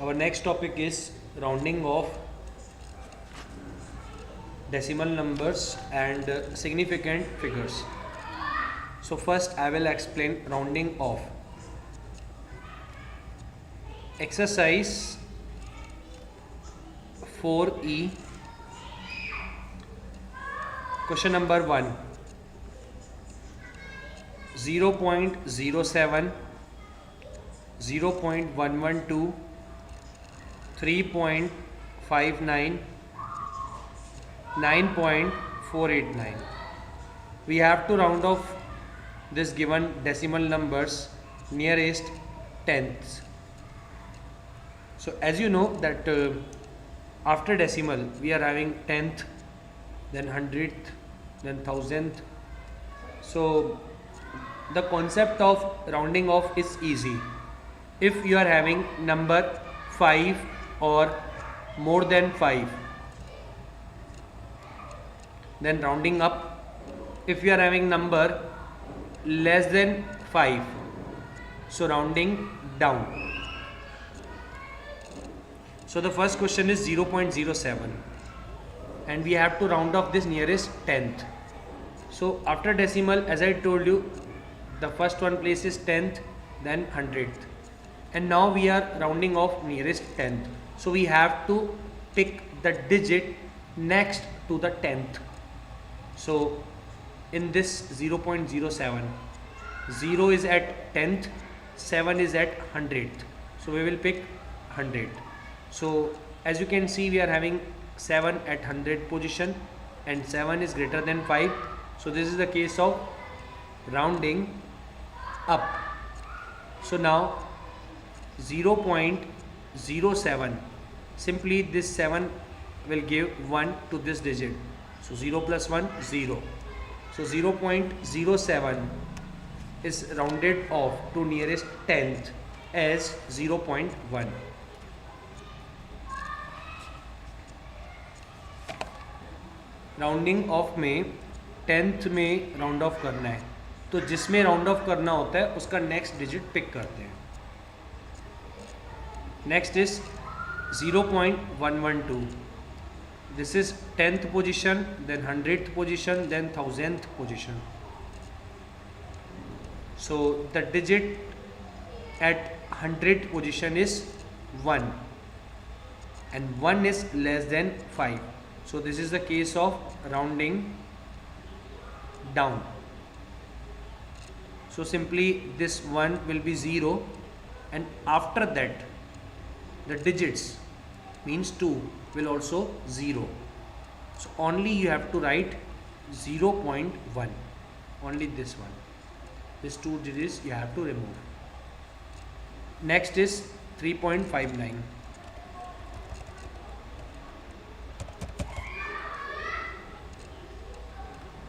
Our next topic is rounding of decimal numbers and significant figures. So first I will explain rounding off. Exercise 4E, question number 1, 0.07, 0.112, 3.59, 9.489. We have to round off this given decimal numbers nearest tenths. So as you know that after decimal we are having tenth, then hundredth, then thousandth. So the concept of rounding off is easy. If you are having number 5 or more than 5, then rounding up. If you are having number less than 5, so rounding down. So the first question is 0.07 and we have to round off this nearest tenth. So after decimal, as I told you, the first one place is tenth, then hundredth, and now we are rounding off nearest tenth. So we have to pick the digit next to the tenth. So in this 0.07, 0 is at tenth, 7 is at hundredth, so we will pick 100. So as you can see, we are having 7 at 100 position and 7 is greater than 5. So this is the case of rounding up. So now 0.07, simply this 7 will give 1 to this digit. So 0 plus 1, 0. So 0.07 is rounded off to nearest tenth as 0.1. Rounding off में tenth में round of करना है, तो जिसमें round of करना होता है उसका नेक्स्ट डिजिट पिक करते हैं. Next is 0.112. This is tenth position, then hundred position, then thousandth position. So the digit at hundred position is 1 and 1 is less than 5. So this is the case of rounding down. So simply this 1 will be 0 and after that the digits means 2 will also 0. So only you have to write 0.1, only this one. These two digits you have to remove. Next is 3.59.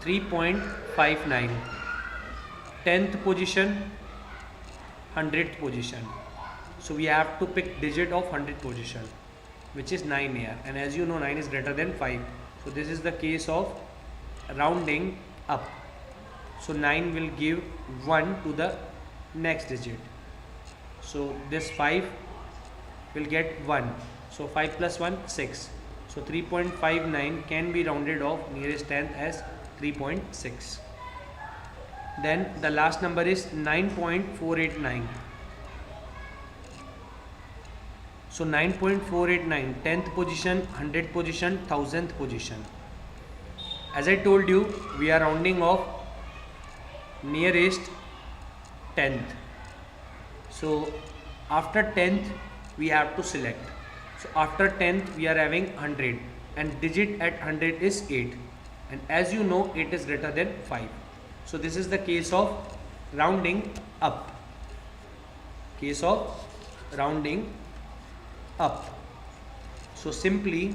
3.59, 10th position, 100th position. So we have to pick digit of 100th position, which is 9 here, and as you know 9 is greater than 5. So this is the case of rounding up. So 9 will give 1 to the next digit. So this 5 will get 1. So 5 plus 1, 6. So 3.59 can be rounded off nearest tenth as 3.6. Then the last number is 9.489. So 9.489, 10th position, 100th position, 1000th position. As I told you, we are rounding off nearest tenth. So after 10th we have to select. So after 10th we are having 100 and digit at 100 is 8. And as you know 8 is greater than 5. So this is the case of rounding up. Case of rounding up. So simply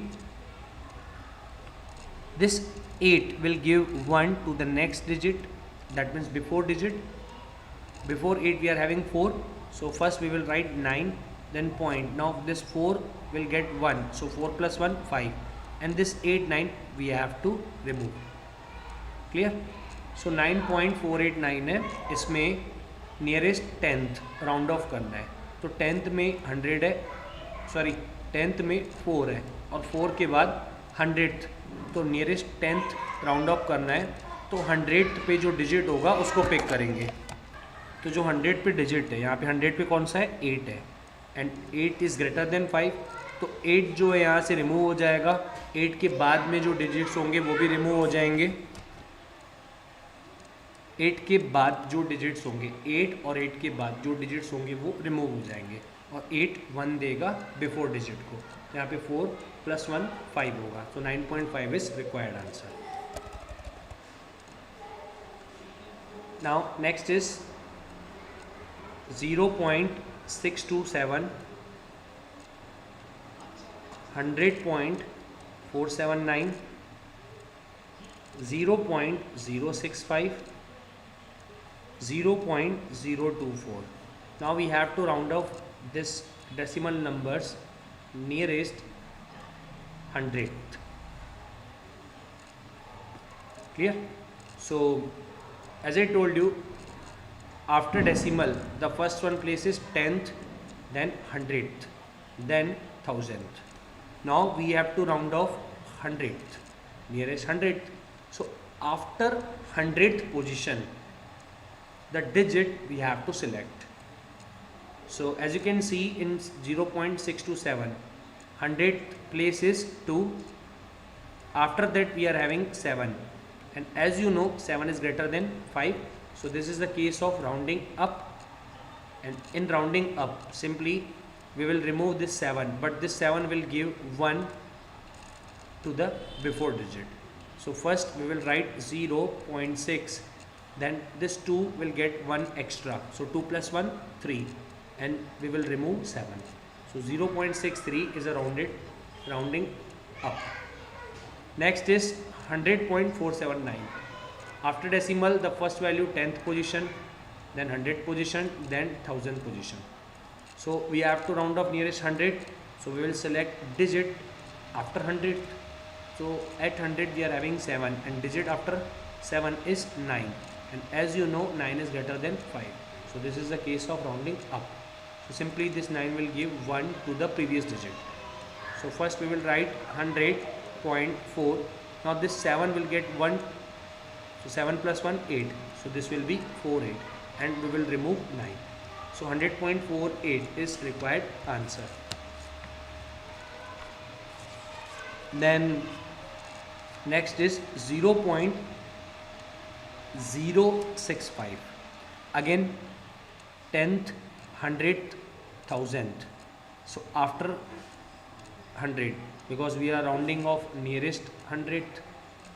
this 8 will give 1 to the next digit, that means before digit. Before 8 we are having 4. So first we will write 9, then point. Now this 4 will get 1. So 4 plus 1, 5. And this 8, 9 we have to remove. Clear? So 9.489 है, इसमें nearest tenth round of करना है. तो tenth में 100 है, sorry 10th में 4 है और 4 के बाद 100th, तो नियरेस्ट 10th राउंड ऑफ करना है तो 100th पे जो डिजिट होगा उसको पिक करेंगे। तो जो 100 पे डिजिट है, यहाँ पे 100 पे कौन सा है, 8 है, एंड 8 इज़ ग्रेटर देन 5, तो 8 जो है यहाँ से रिमूव हो जाएगा। 8 के बाद में जो डिजिट्स होंगे वो भी रिमूव हो जाएंगे। 8 के बाद जो डिजिट्स होंगे, 8 और 8 के बाद जो डिजिट्स होंगे वो रिमूव हो जाएंगे, और 8 1 देगा बिफोर डिजिट को। यहाँ पे 4 + 1 5 होगा, तो 9.5 is required answer. Now next is 0.627, 100.479, 0.065, 0.024. Now we have to round off this decimal numbers nearest 100th. Clear? So as I told you, after decimal the first one place is 10th, then 100th, then 1000th. Now we have to round off 100th, nearest 100th. So after 100th position, the digit we have to select. So as you can see in 0.627, 100th place is 2, after that we are having 7, and as you know 7 is greater than 5, so this is the case of rounding up, and in rounding up simply we will remove this 7, but this 7 will give 1 to the before digit. So first we will write 0.6, then this 2 will get 1 extra, so 2 + 1 3, and we will remove 7. So 0.63 is a rounding up. Next is 100.479. After decimal the first value 10th position, then 100th position, then 1000th position. So we have to round off nearest 100, so we will select digit after 100. So at 100 we are having 7, and digit after 7 is 9, and as you know 9 is greater than 5, so this is the case of rounding up. So simply this 9 will give 1 to the previous digit. So first we will write 100.4. Now this 7 will get 1, so 7 + 1 8, so this will be 48, and we will remove 9. So 100.48 is required answer. Then next is 0.065. Again 10th, 100th, 1000th. So after 100, because we are rounding off nearest 100th,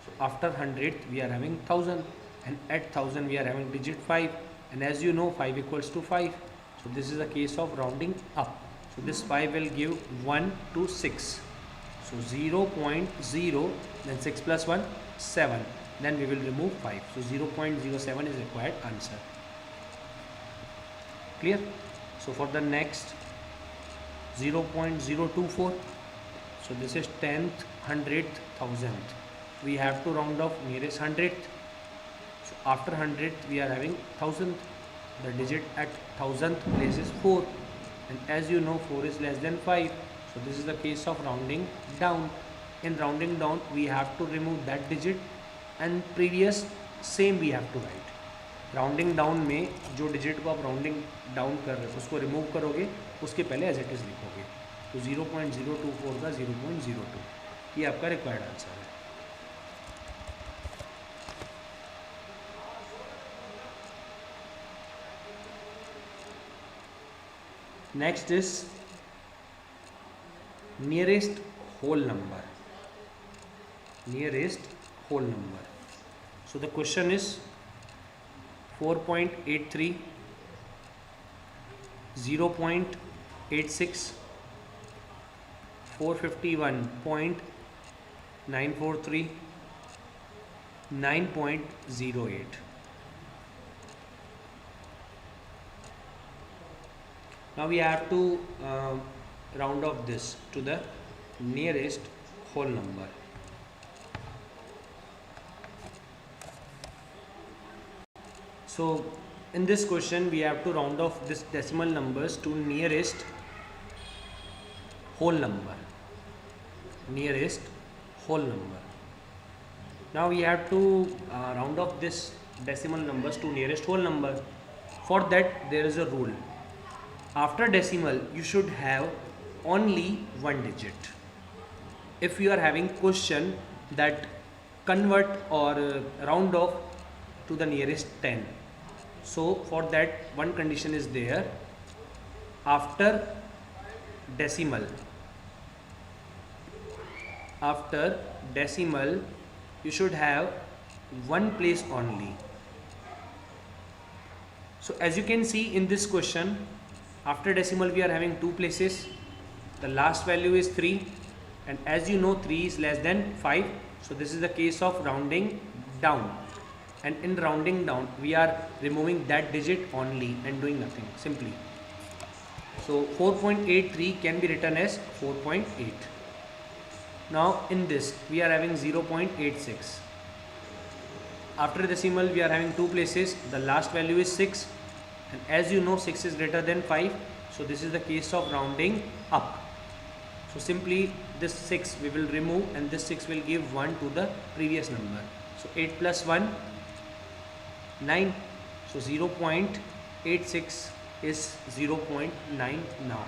so after 100th we are having 1000, and at 1000 we are having digit 5, and as you know 5 equals to 5, so this is a case of rounding up. So this 5 will give 1 to 6, so 0.0, then 6 + 1 7, then we will remove 5, so 0.07 is required answer. Clear? So for the next 0.024, so this is 10th, 100th, 1000th. We have to round off nearest 100th. So after 100th we are having 1000th. The digit at 1000th place is 4, and as you know 4 is less than 5, so this is the case of rounding down. In rounding down we have to remove that digit, and previous same we have to write. Rounding down में जो digit को आप rounding down कर रहे हो उसको remove करोगे, उसके पहले एज इट इज़ लिखोगे, तो 0.024 का 0.02, ये आपका रिक्वायर्ड आंसर है। Next is nearest whole number, nearest whole number. So the question is 4.83, 0.86, 451.943, 9.08. Now we have to round off this to the nearest whole number. So in this question we have to round off this decimal numbers to nearest whole number. Nearest whole number. Now we have to round off this decimal numbers to nearest whole number. For that there is a rule. After decimal you should have only one digit. If you are having question that convert or round off to the nearest 10, so for that one condition is there. After decimal you should have one place only. So as you can see in this question, after decimal we are having two places. The last value is 3, and as you know 3 is less than 5, so this is the case of rounding down, and in rounding down we are removing that digit only and doing nothing simply. So 4.83 can be written as 4.8. Now in this we are having 0.86. After decimal we are having two places. The last value is 6, and as you know 6 is greater than 5, so this is the case of rounding up. So simply this 6 we will remove, and this 6 will give 1 to the previous number. So 8 plus 1, 9. So 0.86 is 0.9 now.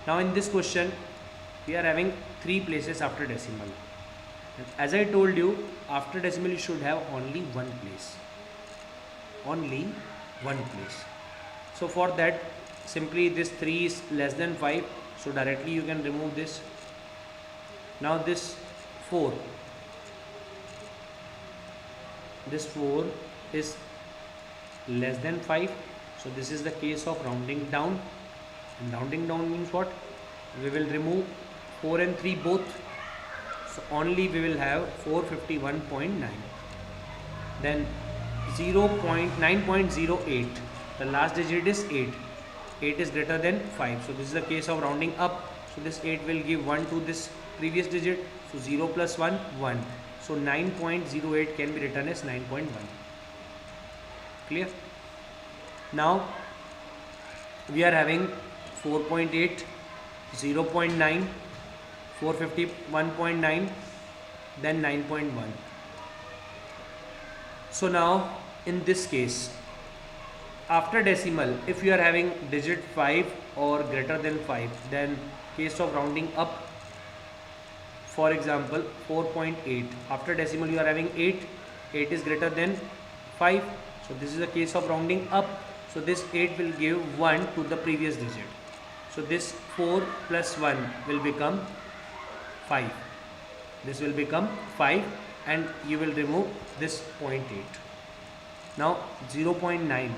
Now in this question we are having three places after decimal. And as I told you, after decimal you should have only one place. Only one place. So for that simply this 3 is less than 5, so directly you can remove this. Now this 4 is less than 5, so this is the case of rounding down, and rounding down means what? We will remove 4 and 3 both, so only we will have 451.9. Then 9.08, the last digit is 8. 8 is greater than 5, so this is the case of rounding up. So this 8 will give 1 to this previous digit, so 0 plus 1, 1. So 9.08 can be written as 9.1. Clear? Now we are having 4.8, 0.9, 451.9, then 9.1. So now in this case, after decimal, if you are having digit 5 or greater than 5, then case of rounding up. For example 4.8, after decimal you are having 8, 8 is greater than 5, so this is a case of rounding up. So this 8 will give 1 to the previous digit, so this 4 plus 1 will become 5. This will become 5, and you will remove this 0.8. Now 0.9,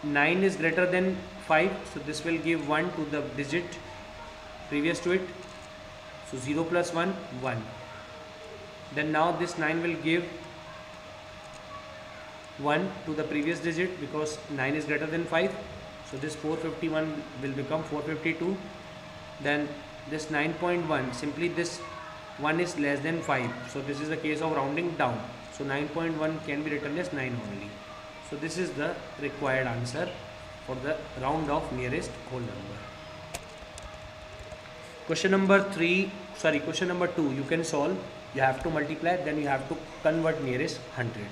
9 is greater than 5, so this will give 1 to the digit previous to it, so 0 plus 1, 1. Then now this 9 will give 1 to the previous digit because 9 is greater than 5, so this 451 will become 452. Then this 9.1, simply this 1 is less than 5, so this is the case of rounding down, so 9.1 can be written as 9 only. So this is the required answer for the round off nearest whole number. Question number 2 you can solve. You have to multiply, then you have to convert nearest 100.